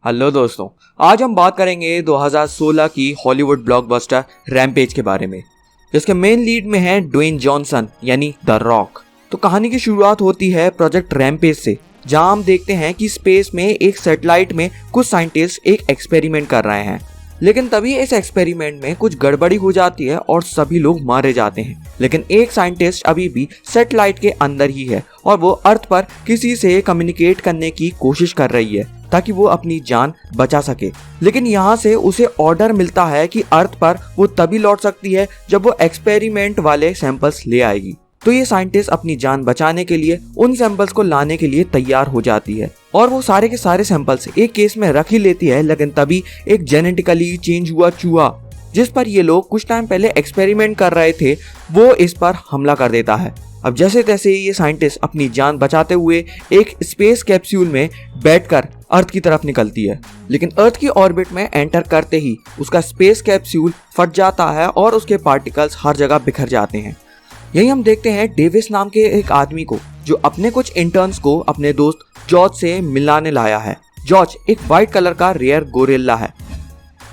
Hello दोस्तों, आज हम बात करेंगे 2016 की हॉलीवुड ब्लॉकबस्टर रैम्पेज के बारे में, जिसके मेन लीड में है ड्वेन जॉनसन यानी द रॉक। तो कहानी की शुरुआत होती है प्रोजेक्ट रैम्पेज से, जहां हम देखते हैं कि स्पेस में एक सैटेलाइट में कुछ साइंटिस्ट एक एक्सपेरिमेंट कर रहे हैं। लेकिन तभी इस एक्सपेरिमेंट में कुछ गड़बड़ी हो जाती है और सभी लोग मारे जाते हैं। लेकिन एक साइंटिस्ट अभी भी सैटेलाइट के अंदर ही है और वो अर्थ पर किसी से कम्युनिकेट करने की कोशिश कर रही है ताकि वो अपनी जान बचा सके। लेकिन यहाँ से उसे ऑर्डर मिलता है कि अर्थ पर वो तभी लौट सकती है जब वो एक्सपेरिमेंट वाले सैंपल्स ले आएगी। तो ये साइंटिस्ट अपनी जान बचाने के लिए उन सैंपल्स को लाने के लिए तैयार हो जाती है और वो सारे के सारे सैंपल्स एक केस में रख ही लेती है। लेकिन तभी एक जेनेटिकली चेंज हुआ चूहा, जिस पर ये लोग कुछ टाइम पहले एक्सपेरिमेंट कर रहे थे, वो इस पर हमला कर देता है। अब जैसे तैसे ये साइंटिस्ट अपनी जान बचाते हुए एक स्पेस कैप्सूल में बैठकर अर्थ की तरफ निकलती है। लेकिन अर्थ की ऑर्बिट में एंटर करते ही उसका स्पेस कैप्सूल फट जाता है और उसके पार्टिकल्स हर जगह बिखर जाते हैं। यही हम देखते हैं डेविस नाम के एक आदमी को, जो अपने कुछ इंटर्न्स को अपने दोस्त जॉर्ज से मिलाने लाया है। जॉर्ज एक व्हाइट कलर का रेयर गोरिल्ला है।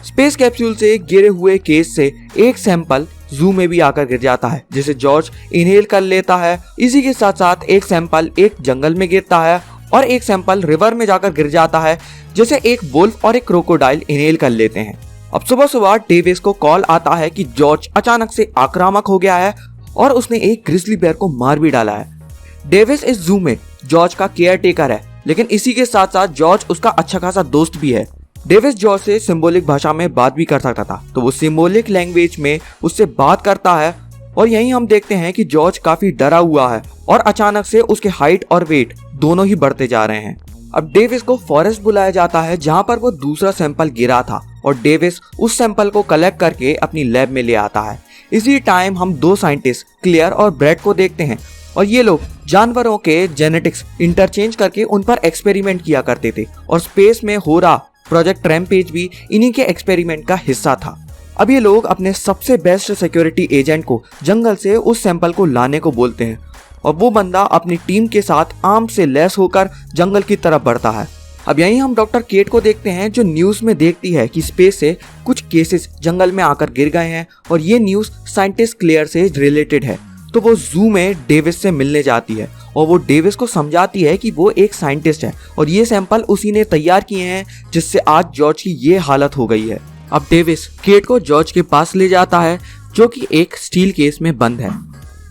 स्पेस कैप्सूल से गिरे हुए केस से एक सैंपल जू में भी आकर गिर जाता है, जिसे जॉर्ज इनहेल कर लेता है। इसी के साथ साथ एक सैंपल एक जंगल में गिरता है और एक सैंपल रिवर में जाकर गिर जाता है, जिसे एक वुल्फ और एक क्रोकोडाइल इनहेल कर लेते हैं। अब सुबह सुबह डेविस को कॉल आता है कि जॉर्ज अचानक से आक्रामक हो गया है और उसने एक ग्रिजली बेयर को मार भी डाला है। डेविस इस जू में जॉर्ज का केयर टेकर है, लेकिन इसी के साथ साथ जॉर्ज उसका अच्छा खासा दोस्त भी है। डेविस जॉर्ज से सिंबॉलिक भाषा में बात भी कर सकता था, तो वो सिंबॉलिक लैंग्वेज में उससे बात करता है। और यहीं हम देखते हैं कि जॉर्ज काफी डरा हुआ है और अचानक से उसके हाइट और वेट दोनों ही बढ़ते जा रहे हैं। अब डेविस को फॉरेस्ट बुलाया जाता है, जहां पर वो दूसरा सैंपल गिरा था, और डेविस उस सैंपल को कलेक्ट करके अपनी लैब में ले आता है। इसी टाइम हम दो साइंटिस्ट क्लेयर और ब्रेड को देखते हैं, और ये लोग जानवरों के जेनेटिक्स इंटरचेंज करके उन पर एक्सपेरिमेंट किया करते थे, और स्पेस में हो रहा प्रोजेक्ट रैम्पेज भी इन्हीं के एक्सपेरिमेंट का हिस्सा था। अब ये लोग अपने सबसे बेस्ट सिक्योरिटी एजेंट को जंगल से उस सैंपल को लाने को बोलते हैं, और वो बंदा अपनी टीम के साथ आर्म से लैस होकर जंगल की तरफ बढ़ता है। अब यहीं हम डॉक्टर केट को देखते हैं, जो न्यूज में देखती है कि स्पेस से कुछ केसेस जंगल में आकर गिर गए हैं और ये न्यूज साइंटिस्ट क्लेयर से रिलेटेड है। तो वो जू में डेविस से मिलने जाती है और वो डेविस को समझाती है कि वो एक साइंटिस्ट है और ये सैंपल उसी ने तैयार किए हैं, जिससे आज जॉर्ज की ये हालत हो गई है। अब डेविस केट को जॉर्ज के पास ले जाता है, जो कि एक स्टील केस में बंद है।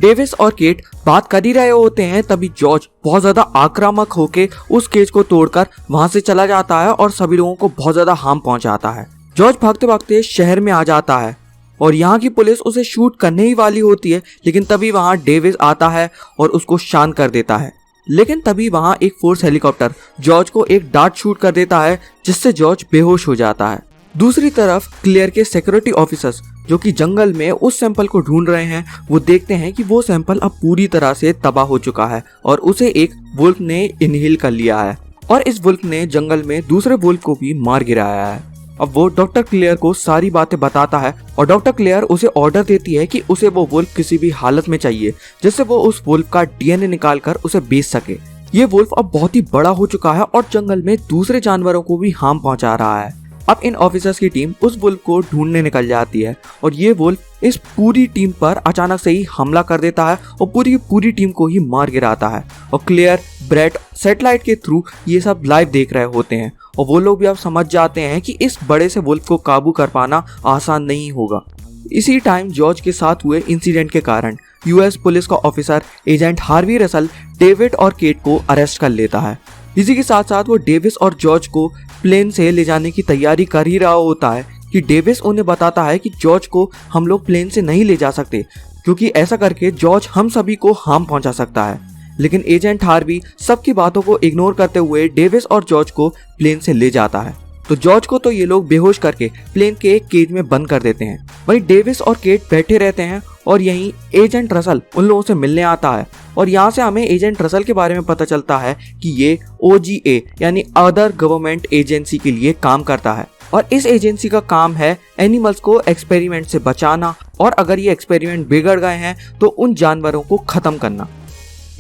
डेविस और केट बात कर ही रहे होते हैं, तभी जॉर्ज बहुत ज्यादा आक्रामक होकर उस केज को तोड़कर वहां से चला जाता है और सभी लोगों को बहुत ज्यादा हार्म पहुंचाता है। जॉर्ज भागते भागते शहर में आ जाता है और यहाँ की पुलिस उसे शूट करने ही वाली होती है, लेकिन तभी वहाँ डेविस आता है और उसको शांत कर देता है। लेकिन तभी वहाँ एक फोर्स हेलीकॉप्टर जॉर्ज को एक डार्ट शूट कर देता है, जिससे जॉर्ज बेहोश हो जाता है। दूसरी तरफ क्लेयर के सिक्योरिटी ऑफिसर्स, जो कि जंगल में उस सैंपल को ढूंढ रहे हैं, वो देखते हैं कि वो सैंपल अब पूरी तरह से तबाह हो चुका है और उसे एक वुल्फ ने इनहेल कर लिया है, और इस वुल्फ ने जंगल में दूसरे वुल्फ को भी मार गिराया है। अब वो डॉक्टर क्लेयर को सारी बातें बताता है और डॉक्टर क्लेयर उसे ऑर्डर देती है कि उसे वो वुल्फ किसी भी हालत में चाहिए, जिससे वो उस वुल्फ का डीएनए निकालकर उसे बेच सके। ये वुल्फ अब बहुत ही बड़ा हो चुका है और जंगल में दूसरे जानवरों को भी हार्म पहुंचा रहा है। अब इन ऑफिसर्स की टीम उस वुल्फ को ढूंढने निकल जाती है और ये वुल्फ इस पूरी टीम पर अचानक से ही हमला कर देता है और पूरी टीम को ही मार गिराता है। और क्लेयर, ब्रेट सैटेलाइट के थ्रू ये सब लाइव देख रहे होते हैं और वो लोग भी अब समझ जाते हैं कि इस बड़े से वुल्फ को काबू कर पाना आसान नहीं होगा। इसी टाइम जॉर्ज के साथ हुए इंसिडेंट के कारण यूएस पुलिस का officer agent Harvey Russell David और केट को अरेस्ट कर लेता है। इसी के साथ साथ वो डेविस और जॉर्ज को प्लेन से ले जाने की तैयारी कर ही रहा होता है कि डेविस उन्हें बताता है कि जॉर्ज को हम लोग प्लेन से नहीं ले जा सकते, क्योंकि ऐसा करके जॉर्ज हम सभी को हार्म पहुंचा सकता है। लेकिन एजेंट हार्वी सबकी बातों को इग्नोर करते हुए डेविस और जॉर्ज को प्लेन से ले जाता है। तो जॉर्ज को तो ये लोग बेहोश करके प्लेन के एक केज में बंद कर देते हैं। वहीं डेविस और केट बैठे रहते हैं और यहीं एजेंट रसल उन लोगों से मिलने आता है और यहाँ से हमें एजेंट रसल के बारे में पता चलता है कि ये OGA यानी अदर गवर्नमेंट एजेंसी के लिए काम करता है और इस एजेंसी का काम है एनिमल्स को एक्सपेरिमेंट से बचाना और अगर ये एक्सपेरिमेंट बिगड़ गए हैं तो उन जानवरों को खत्म करना।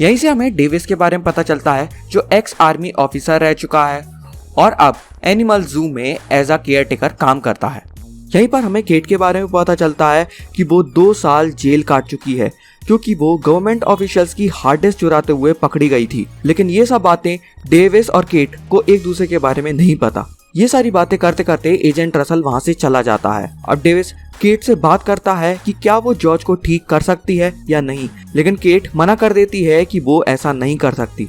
यहीं से हमें डेविस के बारे में पता चलता है, जो एक्स आर्मी ऑफिसर रह चुका है और अब एनिमल जू में एज अ केयर टेकर काम करता है। यहीं पर हमें केट के बारे में पता चलता है कि वो 2 साल जेल काट चुकी है क्योंकि वो गवर्नमेंट ऑफिशियल्स की हार्ड डिस्क चुराते हुए पकड़ी गई थी। लेकिन ये सब बातें डेविस और केट को एक दूसरे के बारे में नहीं पता। ये सारी बातें करते करते एजेंट रसल वहां से चला जाता है। अब डेविस केट से बात करता है कि क्या वो जॉर्ज को ठीक कर सकती है या नहीं, लेकिन केट मना कर देती है कि वो ऐसा नहीं कर सकती।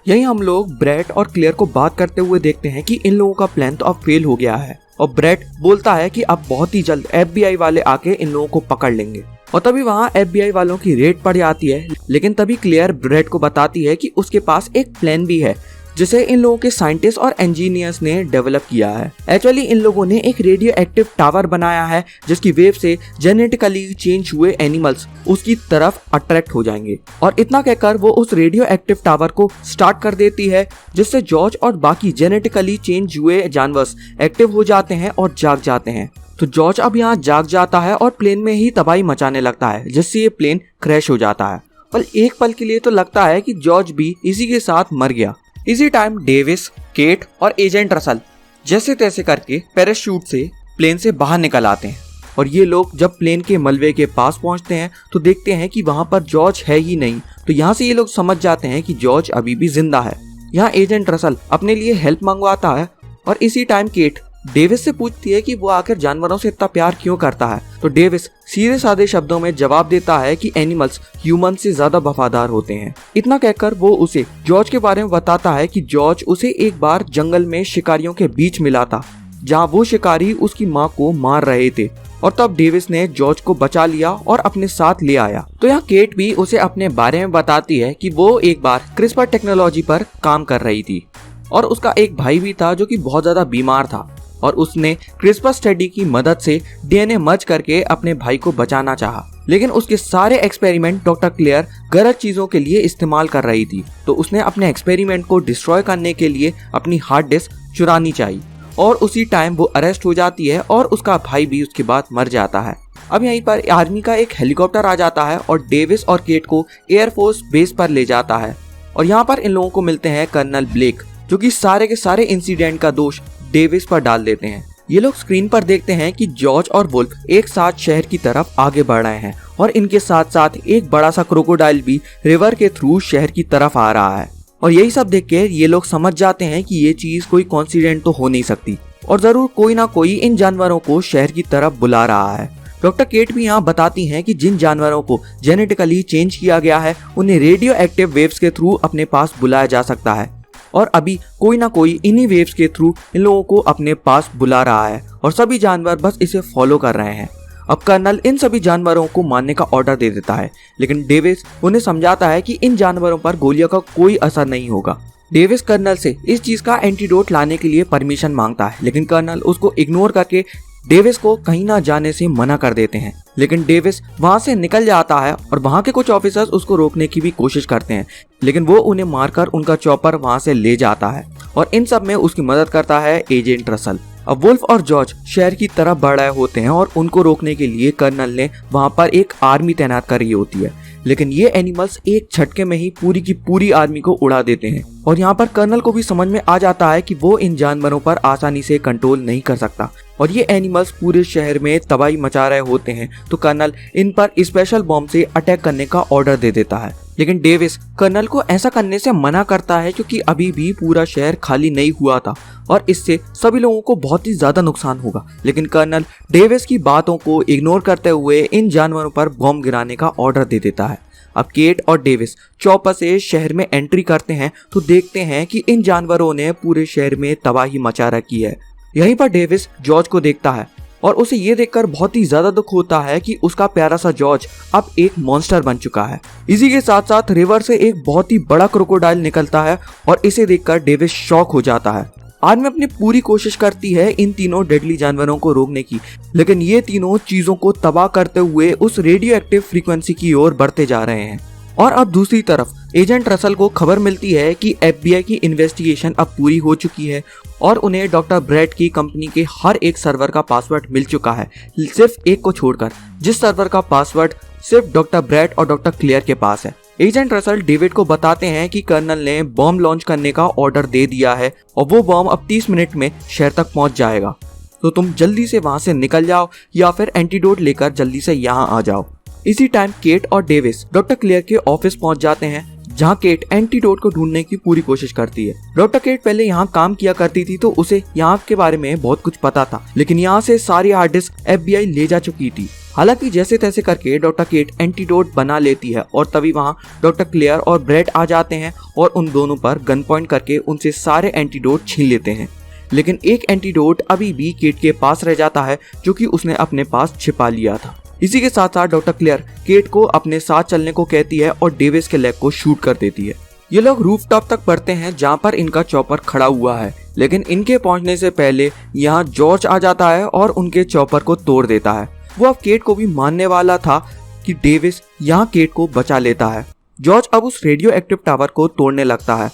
यहीं हम लोग ब्रेट और क्लेयर को बात करते हुए देखते हैं कि इन लोगों का प्लान तो अब फेल हो गया है और ब्रेट बोलता है कि अब बहुत ही जल्द FBI वाले आके इन लोगों को पकड़ लेंगे। और तभी वहाँ FBI वालों की रेड पड़ जाती है। लेकिन तभी क्लेयर ब्रेट को बताती है कि उसके पास एक प्लान भी है जिसे इन लोगों के साइंटिस्ट और इंजीनियर्स ने डेवलप किया है। एक्चुअली इन लोगों ने एक रेडियो एक्टिव टावर बनाया है जिसकी वेव से जेनेटिकली चेंज हुए एनिमल्स उसकी तरफ अट्रैक्ट हो जाएंगे। और इतना कहकर वो उस रेडियो एक्टिव टावर को स्टार्ट कर देती है जिससे जॉर्ज और बाकी जेनेटिकली चेंज हुए जानवर एक्टिव हो जाते हैं और जाग जाते हैं। तो जॉर्ज अब यहाँ जाग जाता है और प्लेन में ही तबाही मचाने लगता है जिससे ये प्लेन क्रैश हो जाता है। पर एक पल के लिए तो लगता है कि जॉर्ज भी इसी के साथ मर गया। इसी टाइम डेविस, केट और एजेंट रसल जैसे तैसे करके पैराशूट से प्लेन से बाहर निकल आते हैं। और ये लोग जब प्लेन के मलबे के पास पहुंचते हैं तो देखते हैं कि वहां पर जॉर्ज है ही नहीं। तो यहाँ से ये लोग समझ जाते हैं कि जॉर्ज अभी भी जिंदा है। यहाँ एजेंट रसल अपने लिए हेल्प मंगवाता है और इसी टाइम केट डेविस से पूछती है कि वो आखिर जानवरों से इतना प्यार क्यों करता है। तो डेविस सीधे साधे शब्दों में जवाब देता है कि एनिमल्स ह्यूमन से ज्यादा वफादार होते हैं। इतना कहकर वो उसे जॉर्ज के बारे में बताता है कि जॉर्ज उसे एक बार जंगल में शिकारियों के बीच मिला था जहाँ वो शिकारी उसकी माँ को मार रहे थे और तब डेविस ने जॉर्ज को बचा लिया और अपने साथ ले आया। तो यहाँ केट भी उसे अपने बारे में बताती है कि वो एक बार क्रिस्पर टेक्नोलॉजी पर काम कर रही थी और उसका एक भाई भी था जो कि बहुत ज्यादा बीमार था और उसने क्रिस्पर स्टडी की मदद से DNA मर्ज करके अपने भाई को बचाना चाहा। लेकिन उसके सारे एक्सपेरिमेंट डॉक्टर क्लेयर गलत चीजों के लिए इस्तेमाल कर रही थी। तो उसने अपने एक्सपेरिमेंट को डिस्ट्रॉय करने के लिए अपनी हार्ड डिस्क चुरानी चाहिए और उसी टाइम वो अरेस्ट हो जाती है और उसका भाई भी उसके बाद मर जाता है। अब यहीं पर आर्मी का एक हेलीकॉप्टर आ जाता है और डेविस और केट को एयरफोर्स बेस पर ले जाता है। और यहाँ पर इन लोगों को मिलते हैं कर्नल ब्लेक जो कि सारे के सारे इंसिडेंट का दोष डेविस पर डाल देते हैं। ये लोग स्क्रीन पर देखते हैं कि जॉर्ज और वुल्फ एक साथ शहर की तरफ आगे बढ़ रहे हैं और इनके साथ साथ एक बड़ा सा क्रोकोडाइल भी रिवर के थ्रू शहर की तरफ आ रहा है। और यही सब देख के ये लोग समझ जाते हैं कि ये चीज कोई कॉन्सिडेंट तो हो नहीं सकती और जरूर कोई ना कोई इन जानवरों को शहर की तरफ बुला रहा है। डॉक्टर केट भी यहाँ बताती हैं कि जिन जानवरों को जेनेटिकली चेंज किया गया है उन्हें रेडियो एक्टिव वेव्स के थ्रू अपने पास बुलाया जा सकता है और अभी कोई ना कोई इन्हीं वेव्स के थ्रू इन लोगों को अपने पास बुला रहा है और सभी जानवर बस इसे फॉलो कर रहे हैं। अब कर्नल इन सभी जानवरों को मारने का ऑर्डर दे देता है लेकिन डेविस उन्हें समझाता है कि इन जानवरों पर गोलियों का कोई असर नहीं होगा। डेविस कर्नल से इस चीज का एंटीडोट लाने के लिए परमिशन मांगता है लेकिन कर्नल उसको इग्नोर करके डेविस को कहीं ना जाने से मना कर देते हैं। लेकिन डेविस वहां से निकल जाता है और वहां के कुछ ऑफिसर्स उसको रोकने की भी कोशिश करते हैं लेकिन वो उन्हें मारकर उनका चॉपर वहां से ले जाता है और इन सब में उसकी मदद करता है एजेंट रसल। अब वुल्फ और जॉर्ज शहर की तरफ बढ़ रहे होते हैं और उनको रोकने के लिए कर्नल ने वहां पर एक आर्मी तैनात कर रही होती है लेकिन ये एनिमल्स एक झटके में ही पूरी की पूरी आर्मी को उड़ा देते हैं। और यहाँ पर कर्नल को भी समझ में आ जाता है कि वो इन जानवरों पर आसानी से कंट्रोल नहीं कर सकता और ये एनिमल्स पूरे शहर में तबाही मचा रहे होते हैं। तो कर्नल इन पर स्पेशल बॉम्ब से अटैक करने का ऑर्डर दे देता है लेकिन डेविस कर्नल को ऐसा करने से मना करता है क्योंकि अभी भी पूरा शहर खाली नहीं हुआ था और इससे सभी लोगों को बहुत ही ज्यादा नुकसान होगा। लेकिन कर्नल डेविस की बातों को इग्नोर करते हुए इन जानवरों पर बॉम्ब गिराने का ऑर्डर दे देता है। अब केट और डेविस चॉपर से शहर में एंट्री करते हैं तो देखते हैं कि इन जानवरों ने पूरे शहर में तबाही मचा रखी है। यहीं पर डेविस जॉर्ज को देखता है और उसे ये देखकर बहुत ही ज्यादा दुख होता है कि उसका प्यारा सा जॉर्ज अब एक मॉन्स्टर बन चुका है। इसी के साथ साथ रिवर से एक बहुत ही बड़ा क्रोकोडाइल निकलता है और इसे देखकर डेविस शॉक हो जाता है। आर्मी अपनी पूरी कोशिश करती है इन तीनों डेडली जानवरों को रोकने की लेकिन ये तीनों चीजों को तबाह करते हुए उस रेडियो एक्टिव फ्रीक्वेंसी की ओर बढ़ते जा रहे हैं। और अब दूसरी तरफ एजेंट रसल को खबर मिलती है कि FBI की इन्वेस्टिगेशन अब पूरी हो चुकी है और उन्हें डॉक्टर ब्रेट की कंपनी के हर एक सर्वर का पासवर्ड मिल चुका है सिर्फ एक को छोड़कर जिस सर्वर का पासवर्ड सिर्फ डॉक्टर ब्रैड और डॉक्टर क्लेयर के पास है। एजेंट रसल डेविड को बताते हैं कि कर्नल ने बॉम्ब लॉन्च करने का ऑर्डर दे दिया है और वो बॉम्ब अब 30 मिनट में शहर तक पहुंच जाएगा, तो तुम जल्दी से वहां से निकल जाओ या फिर एंटीडोट लेकर जल्दी से यहाँ आ जाओ। इसी टाइम केट और डेविस डॉक्टर क्लेयर के ऑफिस पहुंच जाते हैं, जहाँ केट एंटीडोट को ढूंढने की पूरी कोशिश करती है। डॉक्टर केट पहले यहाँ काम किया करती थी तो उसे यहाँ के बारे में बहुत कुछ पता था, लेकिन यहाँ से सारी हार्ड डिस्क FBI ले जा चुकी थी। हालांकि जैसे तैसे करके डॉक्टर केट एंटीडोट बना लेती है और तभी वहाँ डॉक्टर क्लेयर और ब्रैड आ जाते हैं और उन दोनों पर गन पॉइंट करके उनसे सारे एंटीडोट छीन लेते हैं। लेकिन एक एंटीडोट अभी भी केट के पास रह जाता है, जो कि उसने अपने पास छिपा लिया था। इसी के साथ साथ डॉक्टर क्लेयर केट को अपने साथ चलने को कहती है और डेविस के लेग को शूट कर देती है। ये लोग रूफटॉप तक बढ़ते हैं जहाँ पर इनका चॉपर खड़ा हुआ है, लेकिन इनके पहुंचने से पहले यहाँ जॉर्ज आ जाता है और उनके चॉपर को तोड़ देता है। वो अब केट को भी मारने वाला था कि डेविस यहाँ केट को बचा लेता है। जॉर्ज अब उस रेडियो एक्टिव टावर को तोड़ने लगता है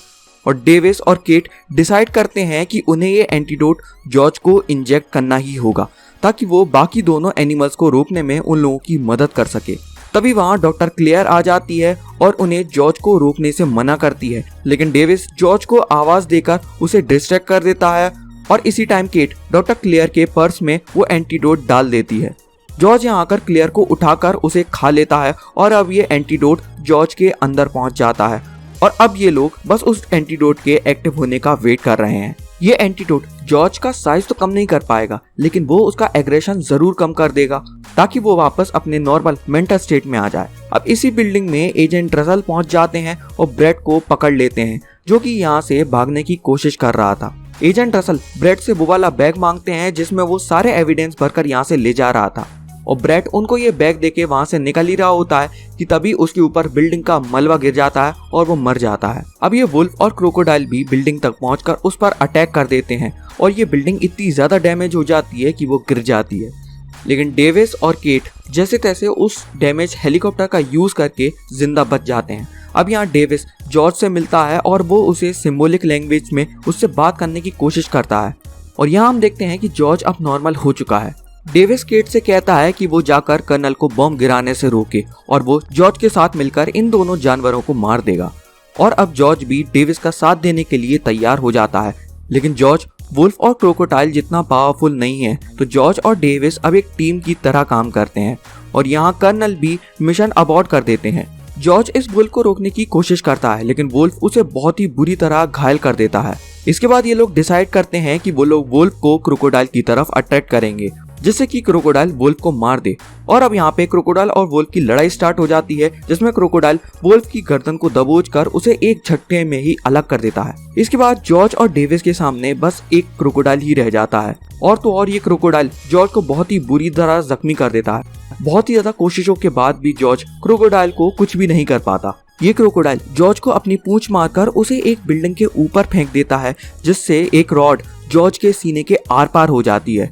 और डेविस और केट डिसाइड करते हैं कि उन्हें ये एंटीडोट जॉर्ज को इंजेक्ट करना ही होगा, ताकि वो बाकी दोनों एनिमल्स को रोकने में उन लोगों की मदद कर सके। तभी वहाँ डॉक्टर क्लेयर आ जाती है और उन्हें जॉर्ज को रोकने से मना करती है, लेकिन डेविस जॉर्ज को आवाज देकर उसे डिस्ट्रैक्ट कर देता है और इसी टाइम केट डॉक्टर क्लेयर के पर्स में वो एंटीडोट डाल देती है। जॉर्ज यहाँ आकर क्लेयर को उठाकर उसे खा लेता है और अब ये एंटीडोट जॉर्ज के अंदर पहुंच जाता है और अब ये लोग बस उस एंटीडोट के एक्टिव होने का वेट कर रहे हैं। ये एंटीडोट जॉर्ज का साइज तो कम नहीं कर पाएगा, लेकिन वो उसका एग्रेशन जरूर कम कर देगा ताकि वो वापस अपने नॉर्मल मेंटल स्टेट में आ जाए। अब इसी बिल्डिंग में एजेंट रसल पहुंच जाते हैं और ब्रैड को पकड़ लेते हैं, जो कि यहाँ से भागने की कोशिश कर रहा था। एजेंट रसल ब्रैड से वो वाला बैग मांगते हैं जिसमें वो सारे एविडेंस भरकर यहाँ से ले जा रहा था और ब्रैड उनको ये बैग देके वहां से निकल ही रहा होता है कि तभी उसके ऊपर बिल्डिंग का मलबा गिर जाता है और वो मर जाता है। अब ये वुल्फ और क्रोकोडाइल भी बिल्डिंग तक पहुंचकर उस पर अटैक कर देते हैं और ये बिल्डिंग इतनी ज्यादा डैमेज हो जाती है कि वो गिर जाती है। लेकिन डेविस और केट जैसे तैसे उस डैमेज हेलीकॉप्टर का यूज करके जिंदा बच जाते हैं। अब यहाँ डेविस जॉर्ज से मिलता है और वो उसे सिंबॉलिक लैंग्वेज में उससे बात करने की कोशिश करता है और यहाँ हम देखते हैं कि जॉर्ज अब नॉर्मल हो चुका है। डेविस केट से कहता है कि वो जाकर कर्नल को बम गिराने से रोके और वो जॉर्ज के साथ मिलकर इन दोनों जानवरों को मार देगा। और अब जॉर्ज भी डेविस का साथ देने के लिए तैयार हो जाता है, लेकिन जॉर्ज वुल्फ और क्रोकोडाइल जितना पावरफुल नहीं है, तो जॉर्ज और डेविस अब एक टीम की तरह काम करते हैं और यहाँ कर्नल भी मिशन अबॉर्ट कर देते हैं। जॉर्ज इस वुल्फ को रोकने की कोशिश करता है, लेकिन वुल्फ उसे बहुत ही बुरी तरह घायल कर देता है। इसके बाद ये लोग डिसाइड करते हैं कि वो लोग वुल्फ को क्रोकोडाइल की तरफ अट्रैक्ट करेंगे, जिससे कि क्रोकोडाइल वुल्फ को मार दे। और अब यहाँ पे क्रोकोडाइल और वुल्फ की लड़ाई स्टार्ट हो जाती है, जिसमें क्रोकोडाइल वुल्फ की गर्दन को दबोचकर उसे एक झटके में ही अलग कर देता है। इसके बाद जॉर्ज और डेविस के सामने बस एक क्रोकोडाइल ही रह जाता है और तो और ये क्रोकोडाइल जॉर्ज को बहुत ही बुरी तरह जख्मी कर देता है। बहुत ही ज्यादा कोशिशों के बाद भी जॉर्ज क्रोकोडाइल को कुछ भी नहीं कर पाता। ये क्रोकोडाइल जॉर्ज को अपनी पूंछ मारकर उसे एक बिल्डिंग के ऊपर फेंक देता है, जिससे एक रॉड जॉर्ज के सीने के आर पार हो जाती है।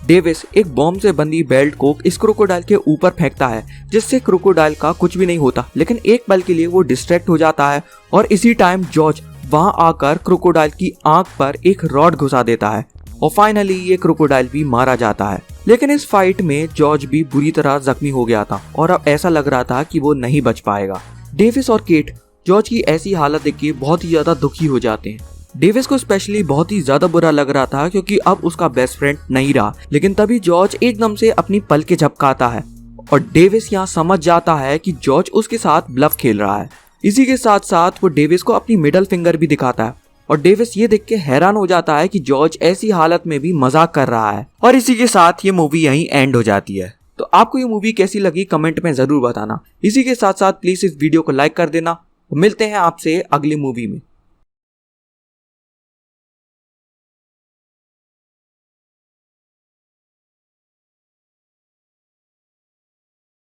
डेविस एक बॉम्ब से बंधी बेल्ट को इस क्रोकोडाइल के ऊपर फेंकता है, जिससे क्रोकोडाइल का कुछ भी नहीं होता, लेकिन एक पल के लिए वो डिस्ट्रैक्ट हो जाता है और इसी टाइम जॉर्ज वहां आकर क्रोकोडाइल की आंख पर एक रॉड घुसा देता है और फाइनली ये क्रोकोडाइल भी मारा जाता है। लेकिन इस फाइट में जॉर्ज भी बुरी तरह जख्मी हो गया था और अब ऐसा लग रहा था कि वो नहीं बच पाएगा। डेविस और केट जॉर्ज की ऐसी हालत देख के बहुत ही ज्यादा दुखी हो जाते हैं। डेविस को स्पेशली बहुत ही ज्यादा बुरा लग रहा था क्योंकि अब उसका बेस्ट फ्रेंड नहीं रहा, लेकिन तभी जॉर्ज एकदम से अपनी पलकें झपकाता है और डेविस यहाँ समझ जाता है कि जॉर्ज उसके साथ ब्लफ खेल रहा है। इसी के साथ साथ वो डेविस को अपनी मिडल फिंगर भी दिखाता है और डेविस ये देख के हैरान हो जाता है कि जॉर्ज ऐसी हालत में भी मजाक कर रहा है। और इसी के साथ ये मूवी यहीं एंड हो जाती है। तो आपको ये मूवी कैसी लगी कमेंट में जरूर बताना। इसी के साथ साथ प्लीज इस वीडियो को लाइक कर देना। मिलते हैं आपसे अगली मूवी में।